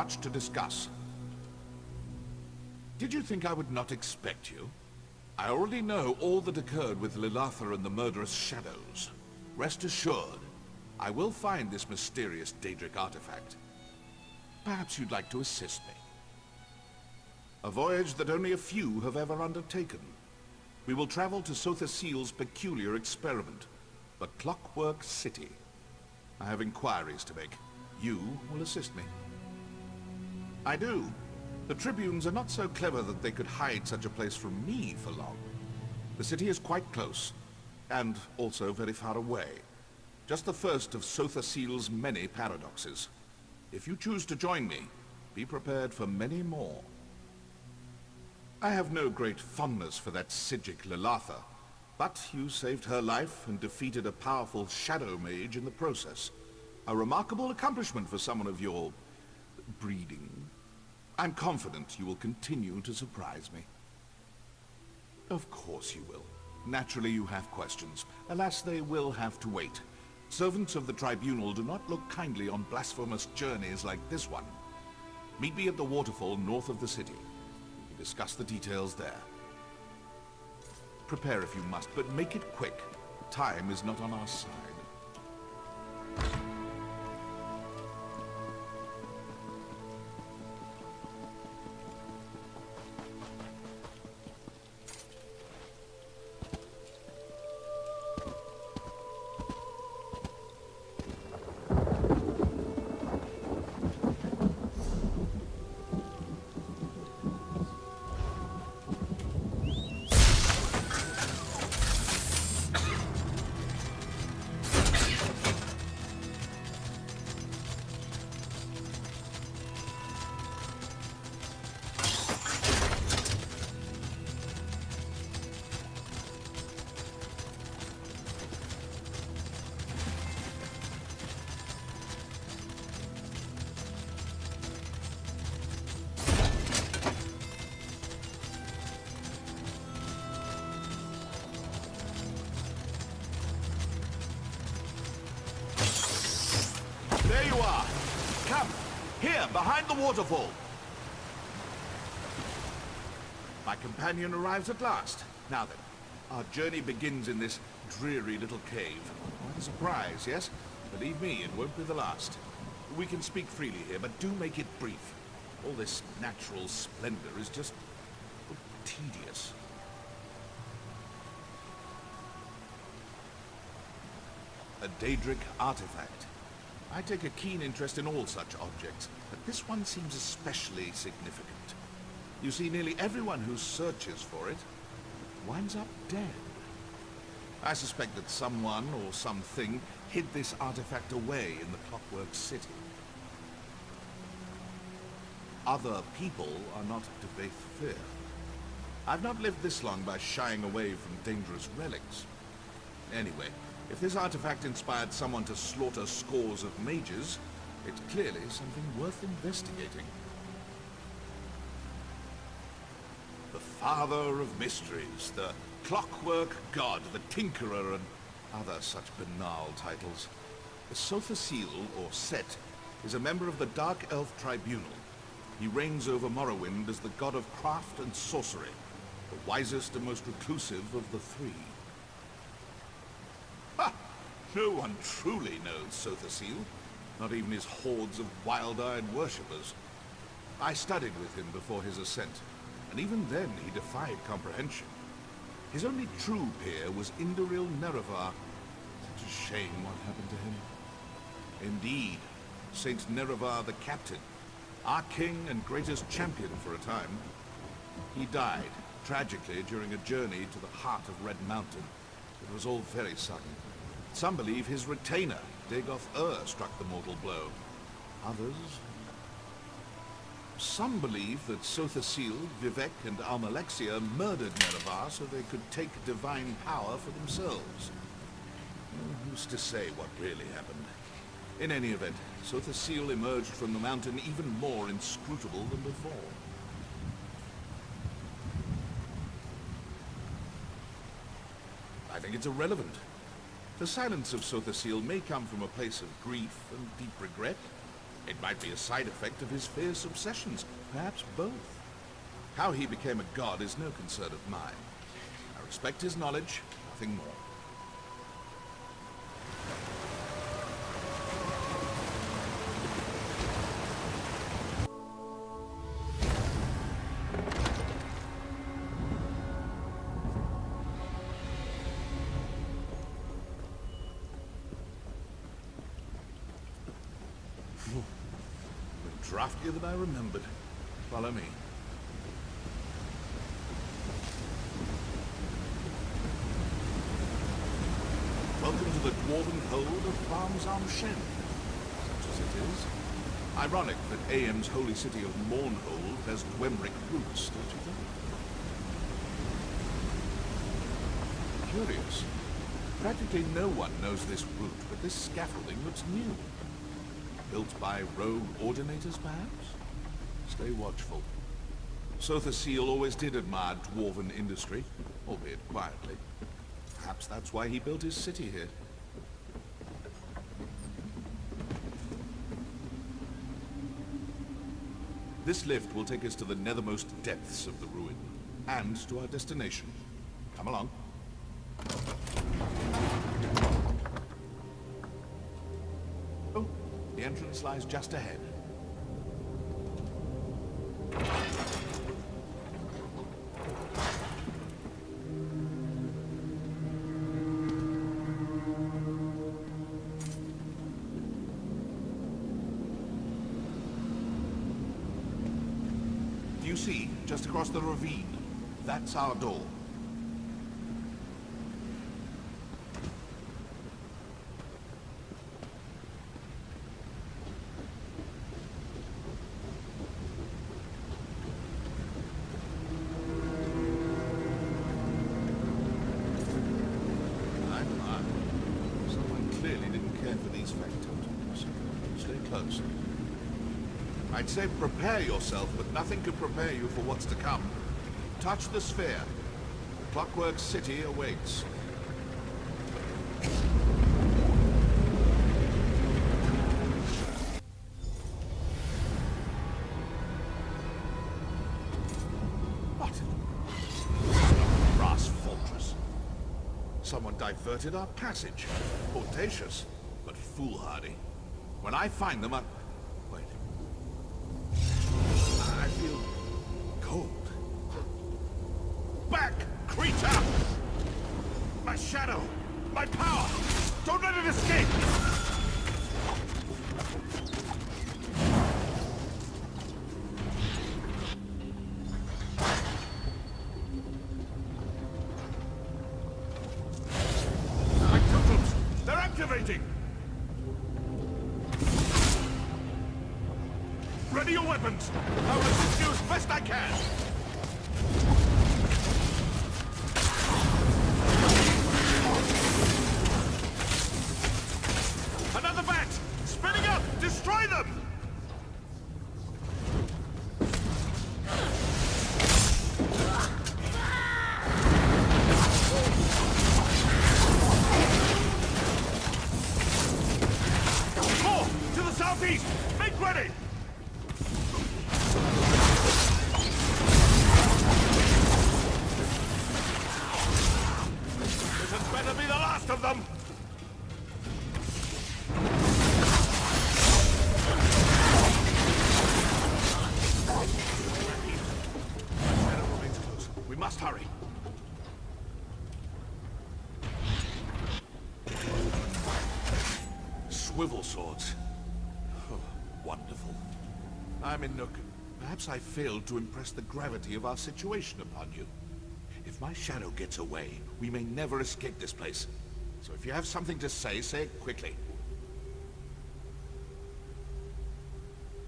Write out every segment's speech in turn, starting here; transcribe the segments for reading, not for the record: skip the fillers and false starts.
much to discuss. Did you think I would not expect you? I already know all that occurred with Lillatha and the murderous shadows. Rest assured, I will find this mysterious Daedric artifact. Perhaps you'd like to assist me. A voyage that only a few have ever undertaken. We will travel to Sotha-Seal's peculiar experiment, the Clockwork City. I have inquiries to make. You will assist me. I do. The Tribunes are not so clever that they could hide such a place from me for long. The city is quite close, and also very far away. Just the first of Sotha-Seal's many paradoxes. If you choose to join me, be prepared for many more. I have no great fondness for that Psijic Lillatha, but you saved her life and defeated a powerful shadow mage in the process. A remarkable accomplishment for someone of your breeding. I'm confident you will continue to surprise me. Of course you will. Naturally you have questions. Alas, they will have to wait. Servants of the Tribunal do not look kindly on blasphemous journeys like this one. Meet me at the waterfall north of the city. We can discuss the details there. Prepare if you must, but make it quick. Time is not on our side. There you are. Come, here, behind the waterfall. My companion arrives at last. Now then, our journey begins in this dreary little cave. What a surprise, yes? Believe me, it won't be the last. We can speak freely here, but do make it brief. All this natural splendor is just tedious. A Daedric artifact. I take a keen interest in all such objects, but this one seems especially significant. You see, nearly everyone who searches for it winds up dead. I suspect that someone or something hid this artifact away in the Clockwork City. Other people are not to be feared. I've not lived this long by shying away from dangerous relics. Anyway, if this artifact inspired someone to slaughter scores of mages, it's clearly something worth investigating. The Father of Mysteries, the Clockwork God, the Tinkerer, and other such banal titles. The Sotha-Seal, or Set, is a member of the Dark Elf Tribunal. He reigns over Morrowind as the god of craft and sorcery, the wisest and most reclusive of the three. Ha! No one truly knows Sotha-Seal, not even his hordes of wild-eyed worshippers. I studied with him before his ascent, and even then he defied comprehension. His only true peer was Indoril Nerevar. Such a shame what happened to him. Indeed, Saint Nerevar the Captain, our king and greatest champion for a time. He died, tragically, during a journey to the heart of Red Mountain. It was all very sudden. Some believe his retainer, Dagoth-Ur, struck the mortal blow. Others... Some believe that Sotha-Seal, Vivek, and Almalexia murdered Nerevar so they could take divine power for themselves. Who's to say what really happened? In any event, Sotha-Seal emerged from the mountain even more inscrutable than before. I think it's irrelevant. The silence of Sotha-Seal may come from a place of grief and deep regret, It might be a side effect of his fierce obsessions, perhaps both. How he became a god is no concern of mine. I respect his knowledge, nothing more. Draftier than I remembered. Follow me. Welcome to the dwarven hold of Barnes am Shen, such as it is. Ironic that AM's holy city of Mournhold has Dwemric roots, don't you think? Curious. Practically no one knows this route, but this scaffolding looks new. Built by rogue ordinators, perhaps? Stay watchful. Sotha Seal always did admire dwarven industry, albeit quietly. Perhaps that's why he built his city here. This lift will take us to the nethermost depths of the ruin, and to our destination. Come along. Oh, the entrance lies just ahead. You see, just across the ravine. That's our door. Someone clearly didn't care for these factors. Stay close. I'd say prepare yourself, but nothing could prepare you for what's to come. Touch the sphere. Clockwork City awaits. What? This is not a brass fortress. Someone diverted our passage. Audacious, but foolhardy. When I find them, wait. I feel cold. Back, creature! My shadow! My power! Don't let it escape! My totems! They're activating! Ready your weapons! I will assist you as best I can! Another bat! Spinning up! Destroy them! More! To the southeast! Make ready! Better be the last of them! Shadow remains close. We must hurry. Swivel swords. Oh, wonderful. I'm in Nook. Perhaps I failed to impress the gravity of our situation upon you. If my shadow gets away, we may never escape this place. So if you have something to say, say it quickly.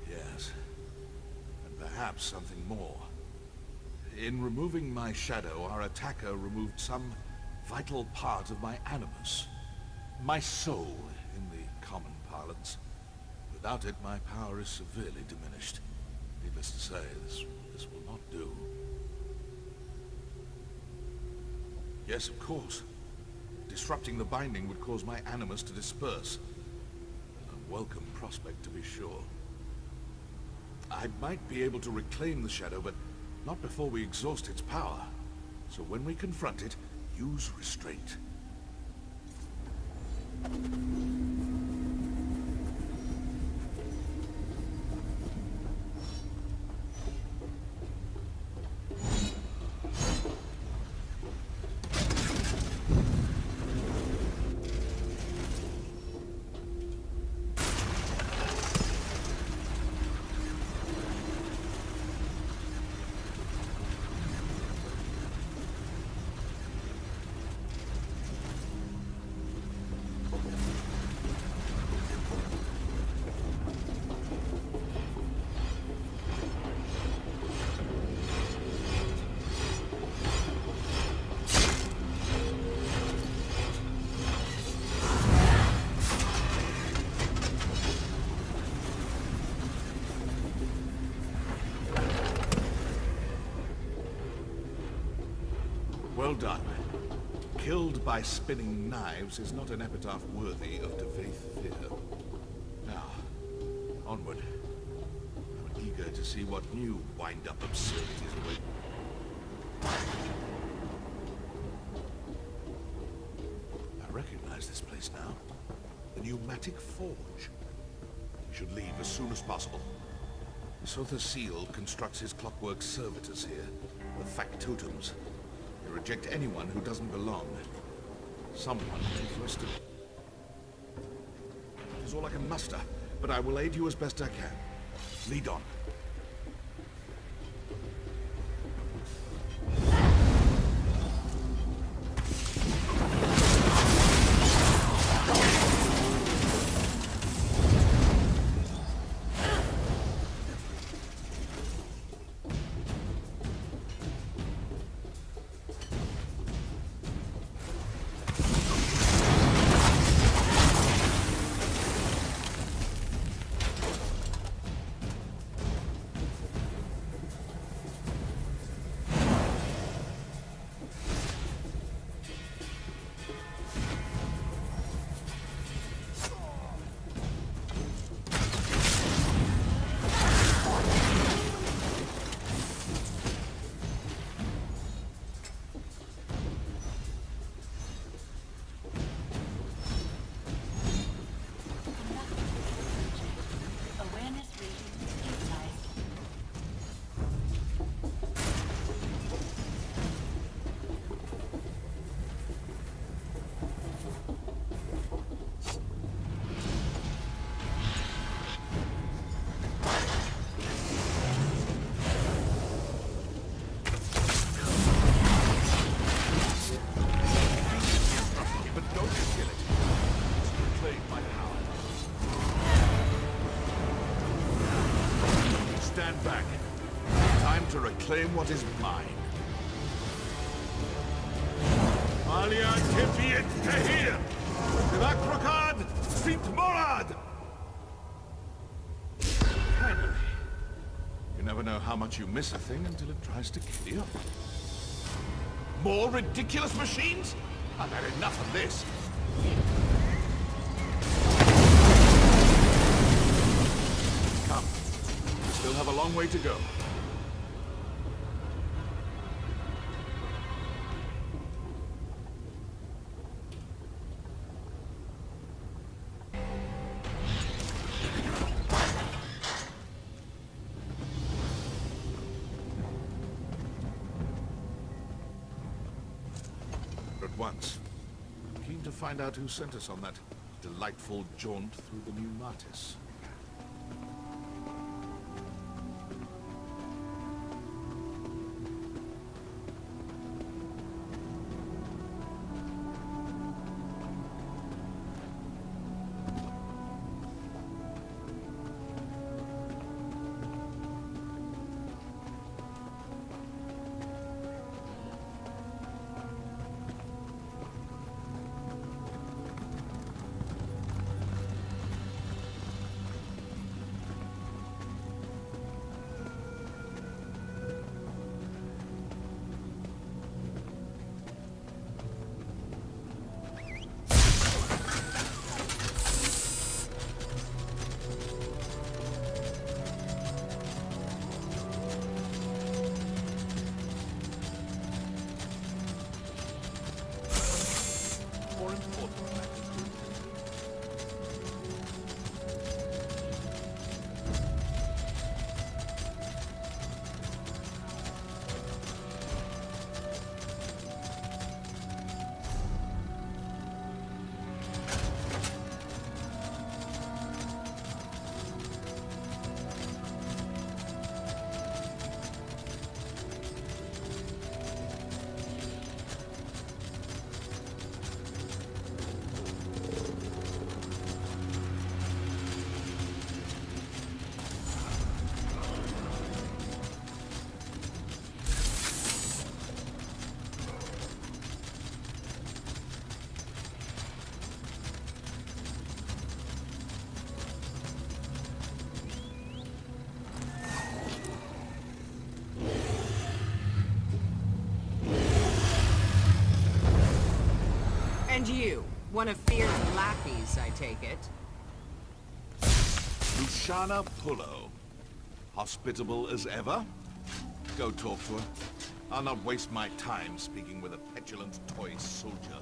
Yes. And perhaps something more. In removing my shadow, our attacker removed some vital part of my animus. My soul, in the common parlance. Without it, my power is severely diminished. Needless to say, this will not do. Yes, of course. Disrupting the binding would cause my animus to disperse. An unwelcome prospect, to be sure. I might be able to reclaim the shadow, but not before we exhaust its power. So when we confront it, use restraint. Well done. Killed by spinning knives is not an epitaph worthy of Devaith Fear. Now, onward. I'm eager to see what new wind-up absurdities await. I recognize this place now. The pneumatic forge. We should leave as soon as possible. Sotha Seal constructs his clockwork servitors here, the factotums. They reject anyone who doesn't belong. Someone is to... It is all I can muster, but I will aid you as best I can. Lead on. Stand back. Time to reclaim what is mine. Alia Tifiet Tehir! Clockwork Fit Morad! Finally. You never know how much you miss a thing until it tries to kill you. More ridiculous machines? I've had enough of this. Come. We still have a long way to go. At once. Keen to find out who sent us on that delightful jaunt through the Pneumatis. And you, one of Fear's lackeys, I take it. Luciana Pullo. Hospitable as ever? Go talk to her. I'll not waste my time speaking with a petulant toy soldier.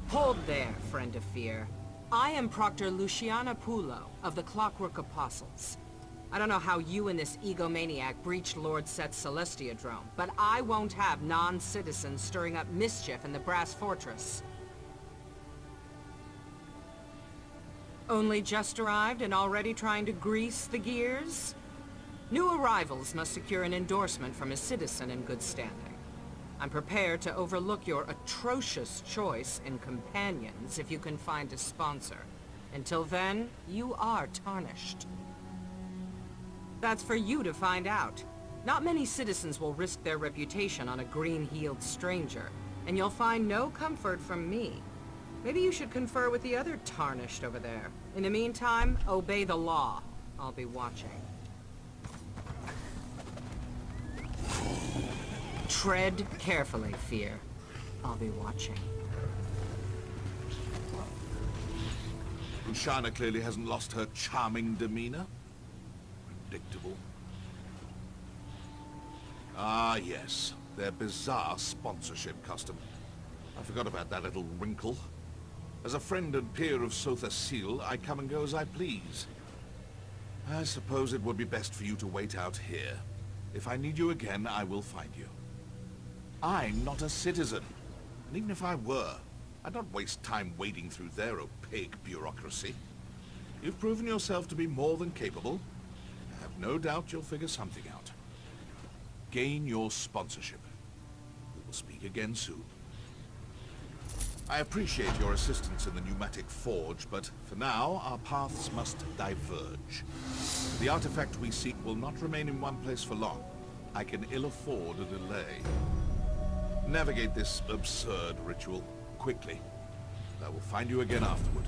Hold there, friend of Fear. I am Proctor Luciana Pullo of the Clockwork Apostles. I don't know how you and this egomaniac breached Lord Set's Celestiadrome, but I won't have non-citizens stirring up mischief in the Brass Fortress. Only just arrived and already trying to grease the gears? New arrivals must secure an endorsement from a citizen in good standing. I'm prepared to overlook your atrocious choice in companions if you can find a sponsor. Until then, you are tarnished. That's for you to find out. Not many citizens will risk their reputation on a green-heeled stranger, and you'll find no comfort from me. Maybe you should confer with the other tarnished over there. In the meantime, obey the law. I'll be watching. Tread carefully, Fear. I'll be watching. Luciana clearly hasn't lost her charming demeanor. Predictable. Ah, yes. Their bizarre sponsorship custom. I forgot about that little wrinkle. As a friend and peer of Sotha Seal, I come and go as I please. I suppose it would be best for you to wait out here. If I need you again, I will find you. I'm not a citizen, and even if I were, I'd not waste time wading through their opaque bureaucracy. You've proven yourself to be more than capable. I have no doubt you'll figure something out. Gain your sponsorship. We will speak again soon. I appreciate your assistance in the pneumatic forge, but for now, our paths must diverge. The artifact we seek will not remain in one place for long. I can ill afford a delay. Navigate this absurd ritual quickly. I will find you again afterward.